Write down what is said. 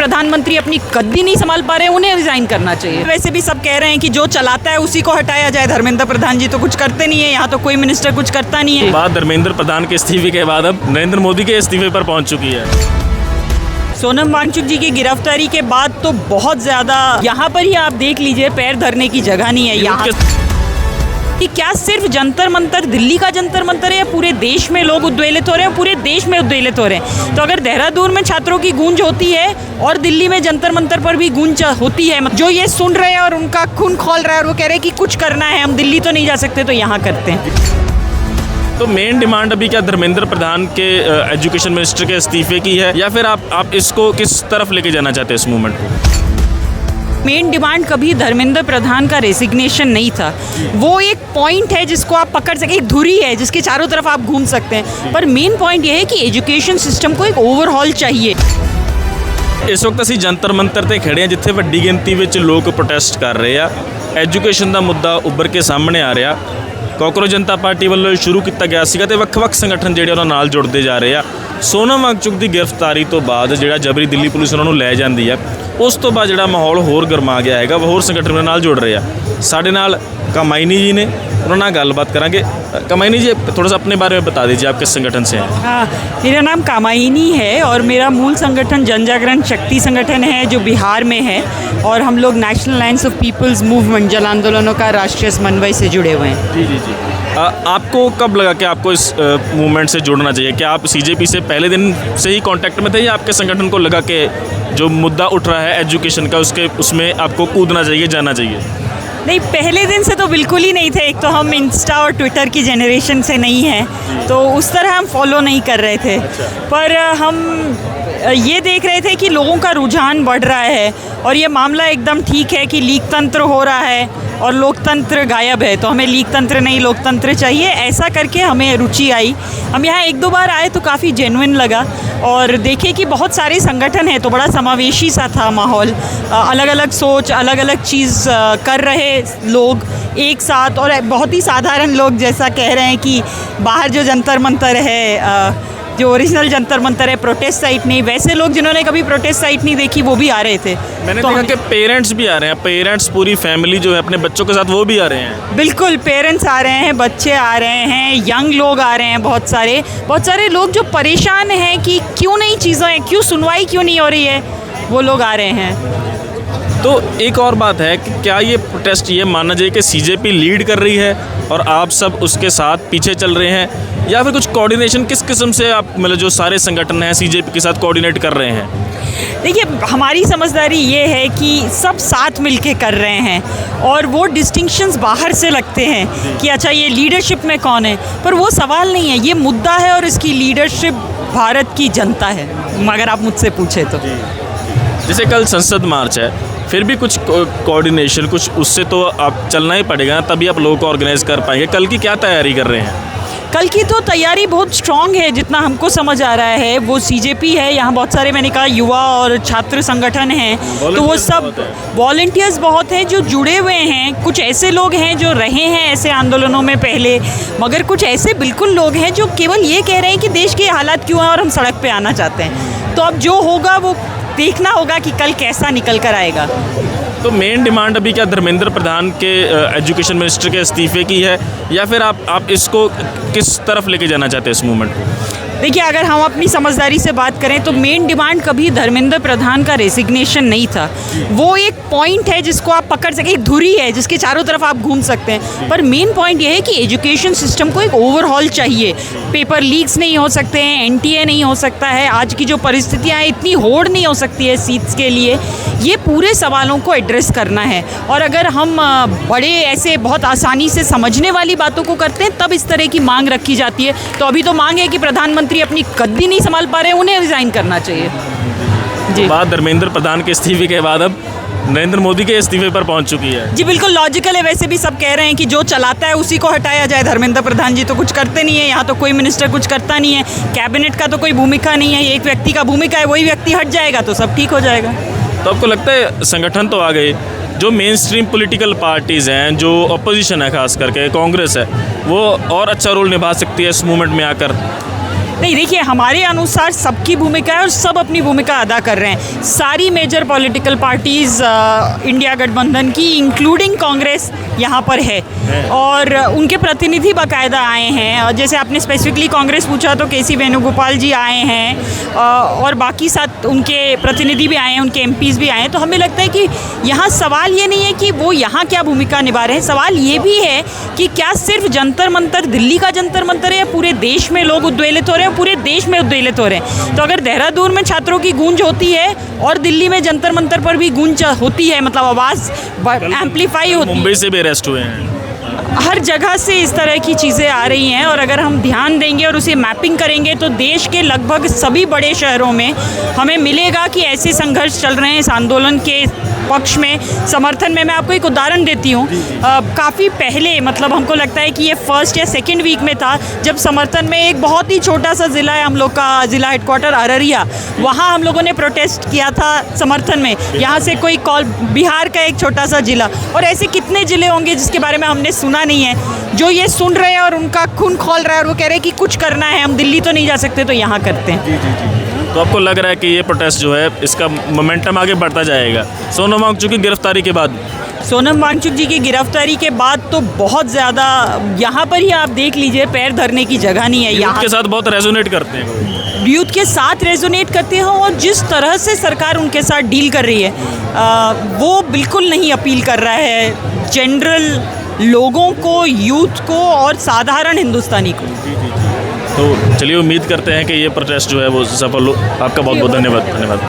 प्रधानमंत्री अपनी गद्दी नहीं संभाल पा रहे हैं, उन्हें रिजाइन करना चाहिए। वैसे भी सब कह रहे हैं कि जो चलाता है उसी को हटाया जाए। धर्मेंद्र प्रधान जी तो कुछ करते नहीं है, यहाँ तो कोई मिनिस्टर कुछ करता नहीं है। बात धर्मेंद्र प्रधान के इस्तीफे के बाद अब नरेंद्र मोदी के इस्तीफे पर पहुंच चुकी है। सोनम वांगचुक जी की गिरफ्तारी के बाद तो बहुत ज्यादा, यहाँ पर ही आप देख लीजिए, पैर धरने की जगह नहीं है यहाँ। कि क्या सिर्फ जंतर मंतर, दिल्ली का जंतर मंतर है, या पूरे देश में लोग उद्वेलित हो रहे हैं, पूरे देश में उद्वेलित हो रहे हैं? तो अगर देहरादून में छात्रों की गूंज होती है और दिल्ली में जंतर मंतर पर भी गूंज होती है, जो ये सुन रहे हैं और उनका खून खौल रहा है और वो कह रहे हैं कि कुछ करना है, हम दिल्ली तो नहीं जा सकते, तो यहाँ करते हैं। तो मेन डिमांड अभी क्या धर्मेंद्र प्रधान के एजुकेशन मिनिस्टर के इस्तीफे की है, या फिर आप इसको किस तरफ लेके जाना चाहते हैं इस मूवमेंट को? मेन डिमांड कभी धर्मेंद्र प्रधान का रेसिग्नेशन नहीं था। वो एक पॉइंट है जिसको आप पकड़ सके, एक धुरी है जिसके चारों तरफ आप घूम सकते हैं, पर मेन पॉइंट ये है कि एजुकेशन सिस्टम को एक ओवरहॉल चाहिए। इस वक्त ਅਸੀਂ ਜੰਤਰ ਮੰਤਰ ਤੇ ਖੜੇ ਹਾਂ ਜਿੱਥੇ ਵੱਡੀ ਗਿਣਤੀ ਵਿੱਚ ਲੋਕ ਪ੍ਰੋਟੈਸਟ ਕਰ ਰਹੇ ਆ। ਐਜੂਕੇਸ਼ਨ ਦਾ ਮੁੱਦਾ ਉੱਭਰ ਕੇ ਸਾਹਮਣੇ ਆ ਰਿਹਾ। ਕਾਂਗਰਸ ਜਨਤਾ ਪਾਰਟੀ ਵੱਲੋਂ ਸ਼ੁਰੂ ਕੀਤਾ ਗਿਆ ਸੀਗਾ ਤੇ ਵੱਖ-ਵੱਖ ਸੰਗਠਨ ਜਿਹੜੇ ਉਹਨਾਂ ਨਾਲ ਜੁੜਦੇ ਜਾ ਰਹੇ ਆ। ਸੋਨਮ ਵਾਂਗਚੁਕ ਦੀ ਗ੍ਰਿਫਤਾਰੀ ਤੋਂ ਬਾਅਦ ਜਿਹੜਾ ਜਬਰੀ ਦਿੱਲੀ ਪੁਲਿਸ ਉਹਨਾਂ ਨੂੰ ਲੈ ਜਾਂਦੀ ਆ, ਉਸ ਤੋਂ ਬਾਅਦ ਜਿਹੜਾ ਮਾਹੌਲ ਹੋਰ ਗਰਮਾ ਗਿਆ ਹੈਗਾ, ਹੋਰ ਸੰਗਠਨ ਨਾਲ ਜੁੜ ਰਹੇ ਆ। ਸਾਡੇ ਨਾਲ कामायनी जी ने, उन्होंने गलबात करेंगे। कामायनी जी थोड़ा सा अपने बारे में बता दीजिए, आप किस संगठन से हैं? हाँ, मेरा नाम कामायनी है और मेरा मूल संगठन जन जागरण शक्ति संगठन है जो बिहार में है, और हम लोग national alliance of people's movement जन आंदोलनों का राष्ट्रीय समन्वय से जुड़े हुए हैं। जी जी जी। आपको कब लगा कि आपको इस मूवमेंट से जुड़ना चाहिए? क्या आप सीजेपी से पहले दिन से ही कांटेक्ट में थे, या आपके संगठन को लगा कि जो मुद्दा उठ रहा है एजुकेशन का उसमें आपको कूदना चाहिए, जाना चाहिए? नहीं, पहले दिन से तो बिल्कुल ही नहीं थे। एक तो हम इंस्टा और ट्विटर की जनरेशन से नहीं हैं, तो उस तरह हम फॉलो नहीं कर रहे थे। पर हम ये देख रहे थे कि लोगों का रुझान बढ़ रहा है और ये मामला एकदम ठीक है कि लीक तंत्र हो रहा है और लोकतंत्र गायब है, तो हमें लीक तंत्र नहीं लोकतंत्र चाहिए। ऐसा करके हमें रुचि आई। हम यहाँ एक दो बार आए तो काफ़ी जेन्युइन लगा, और देखे कि बहुत सारे संगठन हैं, तो बड़ा समावेशी सा था माहौल। अलग अलग सोच, अलग अलग चीज़ कर रहे लोग एक साथ, और बहुत ही साधारण लोग जैसा कह रहे हैं कि बाहर जो जंतर मंतर है, जो ओरिजिनल जंतर मंतर है, प्रोटेस्ट साइट नहीं, वैसे लोग जिन्होंने कभी प्रोटेस्ट साइट नहीं देखी वो भी आ रहे थे। मैंने देखा कि पेरेंट्स भी आ रहे हैं, पेरेंट्स पूरी फैमिली जो है अपने बच्चों के साथ वो भी आ रहे हैं। बिल्कुल, पेरेंट्स आ रहे हैं, बच्चे आ रहे हैं, यंग लोग आ रहे हैं, बहुत सारे लोग जो परेशान हैं कि क्यों नहीं चीज़ें, क्यों सुनवाई क्यों नहीं हो रही है, वो लोग आ रहे हैं। तो एक और बात है कि क्या ये प्रोटेस्ट ये मानना चाहिए कि सीजेपी लीड कर रही है और आप सब उसके साथ पीछे चल रहे हैं, या फिर कुछ कोऑर्डिनेशन किस किस्म से आप मतलब जो सारे संगठन हैं सीजेपी के साथ कोऑर्डिनेट कर रहे हैं? देखिए, हमारी समझदारी ये है कि सब साथ मिलके कर रहे हैं, और वो डिस्टिंक्शंस बाहर से लगते हैं कि अच्छा ये लीडरशिप में कौन है, पर वो सवाल नहीं है। ये मुद्दा है और इसकी लीडरशिप भारत की जनता है, अगर आप मुझसे पूछे तो। जैसे कल संसद मार्च है, फिर भी कुछ कोऑर्डिनेशन, कुछ उससे तो आप चलना ही पड़ेगा, तभी आप लोगों को ऑर्गेनाइज कर पाएंगे। कल की क्या तैयारी कर रहे हैं? कल की तो तैयारी बहुत स्ट्रॉन्ग है, जितना हमको समझ आ रहा है। वो सीजेपी है, यहाँ बहुत सारे, मैंने कहा, युवा और छात्र संगठन हैं, तो वो सब वॉलंटियर्स बहुत हैं जो जुड़े हुए हैं। कुछ ऐसे लोग हैं जो रहे हैं ऐसे आंदोलनों में पहले, मगर कुछ ऐसे बिल्कुल लोग हैं जो केवल ये कह रहे हैं कि देश के हालात क्यों हैं और हम सड़क पे आना चाहते हैं। तो अब जो होगा वो देखना होगा कि कल कैसा निकल कर आएगा। तो मेन डिमांड अभी क्या धर्मेंद्र प्रधान के एजुकेशन मिनिस्टर के इस्तीफे की है, या फिर आप इसको किस तरफ लेके जाना चाहते हैं इस मूवमेंट को? देखिए, अगर हम अपनी समझदारी से बात करें तो मेन डिमांड कभी धर्मेंद्र प्रधान का रेसिग्नेशन नहीं था। वो एक पॉइंट है जिसको आप पकड़ सके, एक धुरी है जिसके चारों तरफ आप घूम सकते हैं, पर मेन पॉइंट ये है कि एजुकेशन सिस्टम को एक ओवरहॉल चाहिए। पेपर लीक्स नहीं हो सकते हैं, एनटीए नहीं हो सकता है, आज की जो परिस्थितियाँ हैं इतनी होड़ नहीं हो सकती है सीट्स के लिए। ये पूरे सवालों को एड्रेस करना है, और अगर हम बड़े ऐसे बहुत आसानी से समझने वाली बातों को करते हैं तब इस तरह की मांग रखी जाती है। तो अभी तो मांग है कि प्रधानमंत्री अपनी गद्दी नहीं संभाल पा रहे हैं, उन्हें रिजाइन करना चाहिए। जी, बात धर्मेंद्र प्रधान के इस्तीफे के बाद अब नरेंद्र मोदी के इस्तीफे पर पहुंच चुकी है। जी बिल्कुल लॉजिकल है। वैसे भी सब कह रहे हैं कि जो चलाता है उसी को हटाया जाए। धर्मेंद्र प्रधान जी तो कुछ करते नहीं है, यहाँ तो कोई मिनिस्टर कुछ करता नहीं है, कैबिनेट का तो कोई भूमिका नहीं है, एक व्यक्ति का भूमिका है, वही व्यक्ति हट जाएगा तो सब ठीक हो जाएगा। तो आपको लगता है संगठन तो आ गए, जो मेन स्ट्रीम पॉलिटिकल पार्टीज़ हैं, जो अपोजिशन है, खास करके कांग्रेस है, वो और अच्छा रोल निभा सकती है इस मूवमेंट में आकर? नहीं, देखिए, हमारे अनुसार सबकी भूमिका है और सब अपनी भूमिका अदा कर रहे हैं। सारी मेजर पॉलिटिकल पार्टीज़ इंडिया गठबंधन की, इंक्लूडिंग कांग्रेस, यहाँ पर है और उनके प्रतिनिधि बाकायदा आए हैं। और जैसे आपने स्पेसिफिकली कांग्रेस पूछा तो केसी वेणुगोपाल जी आए हैं और बाकी साथ उनके प्रतिनिधि भी आए हैं, उनके एमपीज़ भी आए हैं। तो हमें लगता है कि यहाँ सवाल ये नहीं है कि वो यहाँ क्या भूमिका निभा रहे हैं, सवाल ये भी है कि क्या सिर्फ जंतर मंतर, दिल्ली का जंतर मंतर है, या पूरे देश में लोग उद्वेलित हो रहे हैं, पूरे देश में उद्वेलित हो रहे हैं। तो अगर देहरादून में छात्रों की गूंज होती है और दिल्ली में जंतर मंतर पर भी गूंज होती है, मतलब आवाज़ एम्पलीफाई होती है। मुंबई से भी अरेस्ट हुए हैं। हर जगह से इस तरह की चीज़ें आ रही हैं और अगर हम ध्यान देंगे और उसे मैपिंग करेंगे तो देश के लगभग सभी बड़े शहरों में हमें मिलेगा कि ऐसे संघर्ष चल रहे हैं इस आंदोलन के पक्ष में, समर्थन में। मैं आपको एक उदाहरण देती हूँ। काफ़ी पहले, मतलब हमको लगता है कि ये फर्स्ट या सेकंड वीक में था, जब समर्थन में एक बहुत ही छोटा सा ज़िला है हम लोग का, ज़िला हेडक्वार्टर अररिया, वहाँ हम लोगों ने प्रोटेस्ट किया था समर्थन में। यहाँ से कोई कॉल, बिहार का एक छोटा सा ज़िला, और ऐसे कितने ज़िले होंगे जिसके बारे में हमने सुना नहीं है, जो ये सुन रहे हैं और उनका खून खौल रहा है और वो कह रहे हैं कि कुछ करना है, हम दिल्ली तो नहीं जा सकते तो यहाँ करते हैं। तो आपको लग रहा है कि ये प्रोटेस्ट जो है, इसका मोमेंटम आगे बढ़ता जाएगा सोनम वांगचुक की गिरफ्तारी के बाद? सोनम वांगचुक जी की गिरफ्तारी के बाद तो बहुत ज़्यादा, यहाँ पर ही आप देख लीजिए, पैर धरने की जगह नहीं है। यहाँ के साथ बहुत रेजोनेट करते हैं, यूथ के साथ रेजोनेट करते हैं और जिस तरह से सरकार उनके साथ डील कर रही है वो बिल्कुल नहीं अपील कर रहा है जनरल लोगों को, यूथ को और साधारण हिंदुस्तानी को। तो चलिए, उम्मीद करते हैं कि ये प्रोटेस्ट जो है वो सफल हो। आपका बहुत बहुत धन्यवाद।